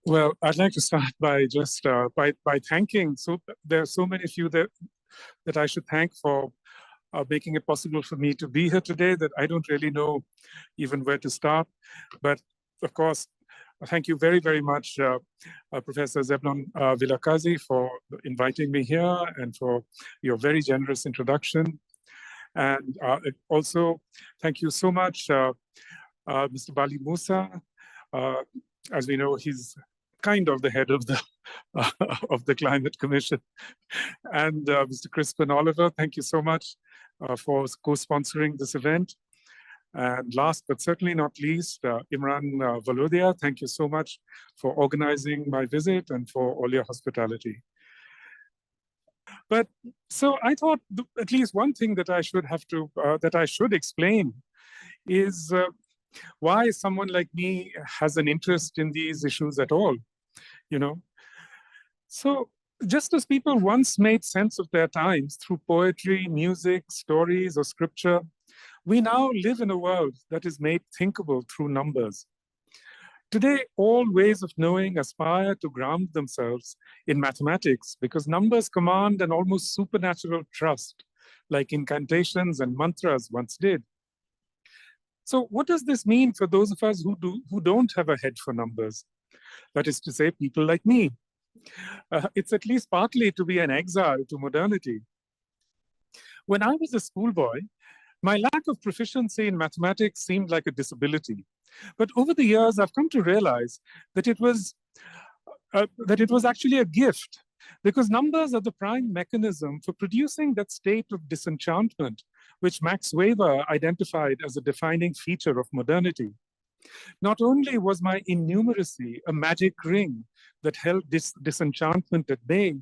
Well, I'd like to start by just by thanking. So there are so many of you that I should thank for making it possible for me to be here today that I don't really know even where to start. But of course, thank you very, very much, Professor Zebnon Villakazi, for inviting me here and for your very generous introduction. And also, thank you so much, Mr. Bali Musa. As we know, he's kind of the head of the Climate Commission. And Mr. Crispin Oliver, thank you so much for co-sponsoring this event. And last but certainly not least, Imraan Valodia, thank you so much for organizing my visit and for all your hospitality. But so I thought at least one thing that I should explain is why someone like me has an interest in these issues at all, you know. So just as people once made sense of their times through poetry, music, stories, or scripture, we now live in a world that is made thinkable through numbers. Today, all ways of knowing aspire to ground themselves in mathematics because numbers command an almost supernatural trust, like incantations and mantras once did. So what does this mean for those of us who don't have a head for numbers? That is to say, people like me. It's at least partly to be an exile to modernity. When I was a schoolboy, my lack of proficiency in mathematics seemed like a disability. But over the years, I've come to realize that it was actually a gift, because numbers are the prime mechanism for producing that state of disenchantment, which Max Weber identified as a defining feature of modernity. Not only was my innumeracy a magic ring that held this disenchantment at bay,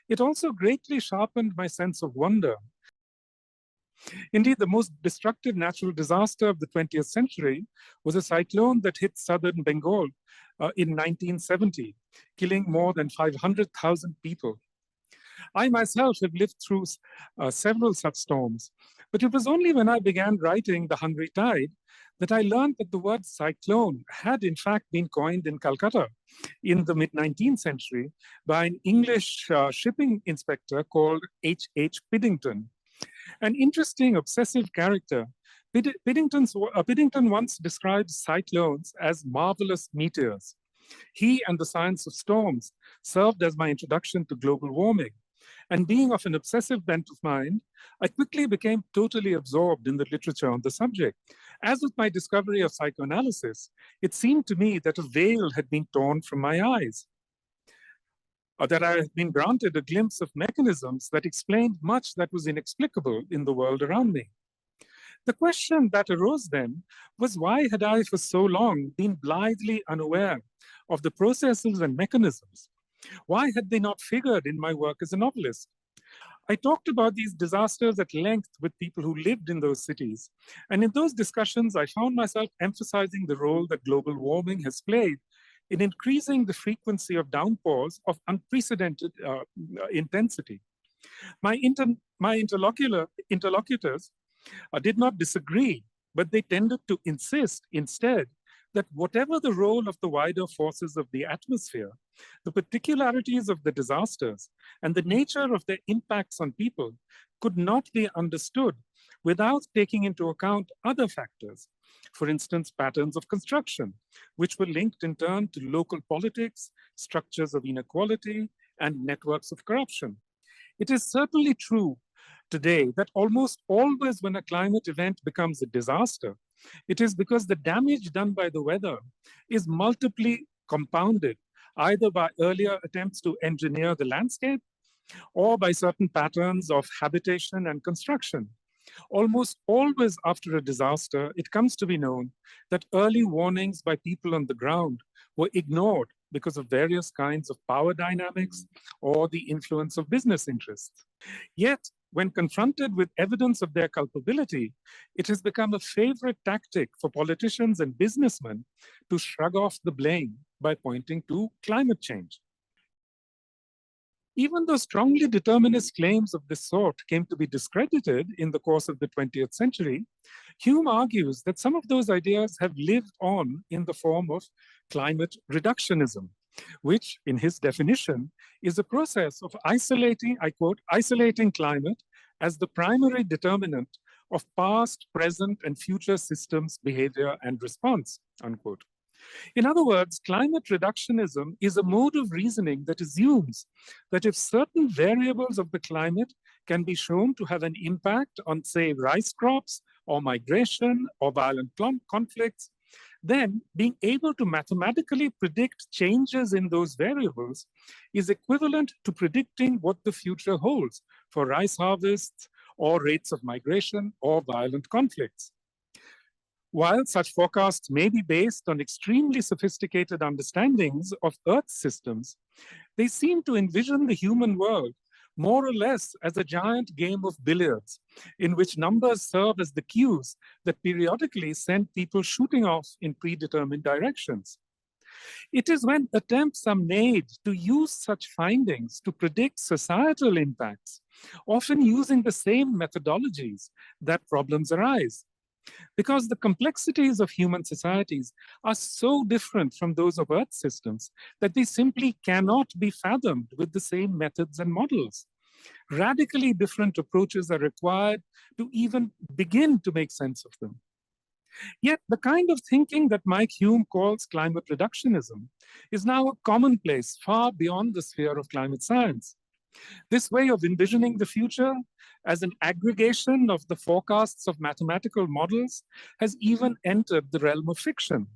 it also greatly sharpened my sense of wonder. Indeed, the most destructive natural disaster of the 20th century was a cyclone that hit southern Bengal in 1970, killing more than 500,000 people. I myself have lived through several such storms, but it was only when I began writing The Hungry Tide that I learned that the word cyclone had in fact been coined in Calcutta in the mid-19th century by an English shipping inspector called H.H. Piddington. An interesting obsessive character, Piddington once described cyclones as marvelous meteors. He and the science of storms served as my introduction to global warming. And being of an obsessive bent of mind, I quickly became totally absorbed in the literature on the subject. As with my discovery of psychoanalysis, it seemed to me that a veil had been torn from my eyes, or that I had been granted a glimpse of mechanisms that explained much that was inexplicable in the world around me. The question that arose then was, why had I for so long been blithely unaware of the processes and mechanisms? Why had they not figured in my work as a novelist? I talked about these disasters at length with people who lived in those cities. And in those discussions, I found myself emphasizing the role that global warming has played in increasing the frequency of downpours of unprecedented intensity. My interlocutors did not disagree, but they tended to insist instead that whatever the role of the wider forces of the atmosphere, the particularities of the disasters, and the nature of their impacts on people could not be understood without taking into account other factors. For instance, patterns of construction, which were linked in turn to local politics, structures of inequality, and networks of corruption. It is certainly true today that almost always when a climate event becomes a disaster, it is because the damage done by the weather is multiply compounded, either by earlier attempts to engineer the landscape or by certain patterns of habitation and construction. Almost always after a disaster, it comes to be known that early warnings by people on the ground were ignored because of various kinds of power dynamics or the influence of business interests. Yet, when confronted with evidence of their culpability, it has become a favorite tactic for politicians and businessmen to shrug off the blame by pointing to climate change. Even though strongly determinist claims of this sort came to be discredited in the course of the 20th century, Hume argues that some of those ideas have lived on in the form of climate reductionism, which, in his definition, is a process of isolating, I quote, isolating climate as the primary determinant of past, present, and future systems' behavior and response, unquote. In other words, climate reductionism is a mode of reasoning that assumes that if certain variables of the climate can be shown to have an impact on, say, rice crops or migration or violent conflicts, then being able to mathematically predict changes in those variables is equivalent to predicting what the future holds for rice harvests or rates of migration or violent conflicts. While such forecasts may be based on extremely sophisticated understandings of Earth's systems, they seem to envision the human world more or less as a giant game of billiards, in which numbers serve as the cues that periodically send people shooting off in predetermined directions. It is when attempts are made to use such findings to predict societal impacts, often using the same methodologies, that problems arise. Because the complexities of human societies are so different from those of Earth systems that they simply cannot be fathomed with the same methods and models. Radically different approaches are required to even begin to make sense of them. Yet the kind of thinking that Mike Hulme calls climate reductionism is now a commonplace far beyond the sphere of climate science. This way of envisioning the future as an aggregation of the forecasts of mathematical models has even entered the realm of fiction.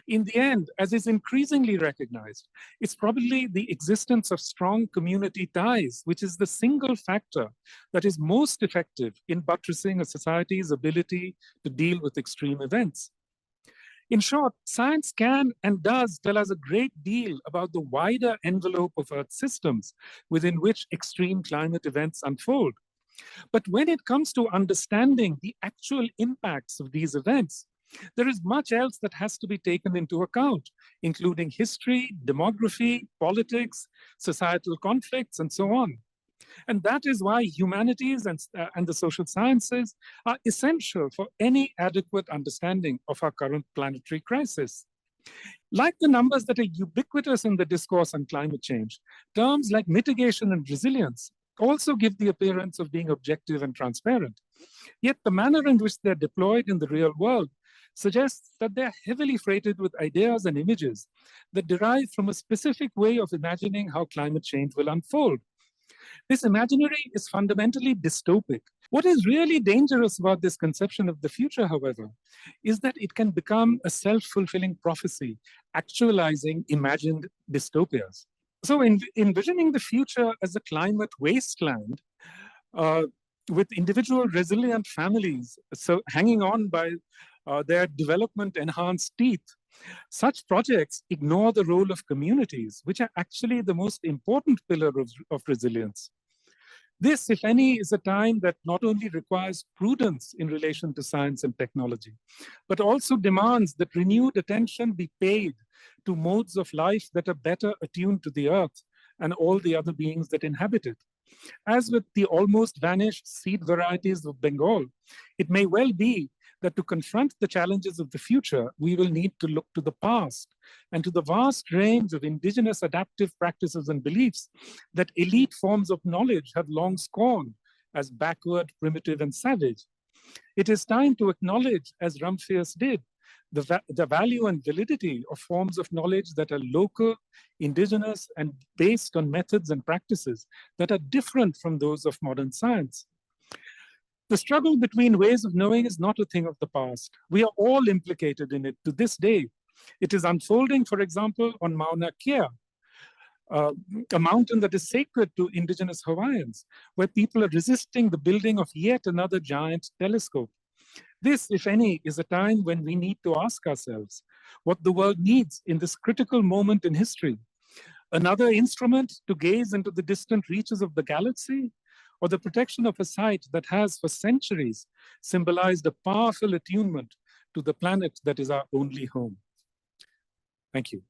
In the end, as is increasingly recognized, it's probably the existence of strong community ties, which is the single factor that is most effective in buttressing a society's ability to deal with extreme events. In short, science can and does tell us a great deal about the wider envelope of Earth systems within which extreme climate events unfold. But when it comes to understanding the actual impacts of these events, there is much else that has to be taken into account, including history, demography, politics, societal conflicts, and so on. And that is why humanities and the social sciences are essential for any adequate understanding of our current planetary crisis. Like the numbers that are ubiquitous in the discourse on climate change, terms like mitigation and resilience also give the appearance of being objective and transparent. Yet the manner in which they're deployed in the real world suggests that they're heavily freighted with ideas and images that derive from a specific way of imagining how climate change will unfold. This imaginary is fundamentally dystopic. What is really dangerous about this conception of the future, however, is that it can become a self-fulfilling prophecy, actualizing imagined dystopias. So envisioning the future as a climate wasteland with individual resilient families so hanging on by their development-enhanced teeth, such projects ignore the role of communities, which are actually the most important pillar of resilience. This, if any, is a time that not only requires prudence in relation to science and technology, but also demands that renewed attention be paid to modes of life that are better attuned to the earth and all the other beings that inhabit it. As with the almost vanished seed varieties of Bengal, it may well be that to confront the challenges of the future, we will need to look to the past and to the vast range of indigenous adaptive practices and beliefs that elite forms of knowledge have long scorned as backward, primitive, and savage. It is time to acknowledge, as Rumphius did, the value and validity of forms of knowledge that are local, indigenous, and based on methods and practices that are different from those of modern science. The struggle between ways of knowing is not a thing of the past. We are all implicated in it to this day. It is unfolding, for example, on Mauna Kea, a mountain that is sacred to indigenous Hawaiians, where people are resisting the building of yet another giant telescope. This, if any, is a time when we need to ask ourselves what the world needs in this critical moment in history. Another instrument to gaze into the distant reaches of the galaxy, or the protection of a site that has for centuries symbolized a powerful attunement to the planet that is our only home. Thank you.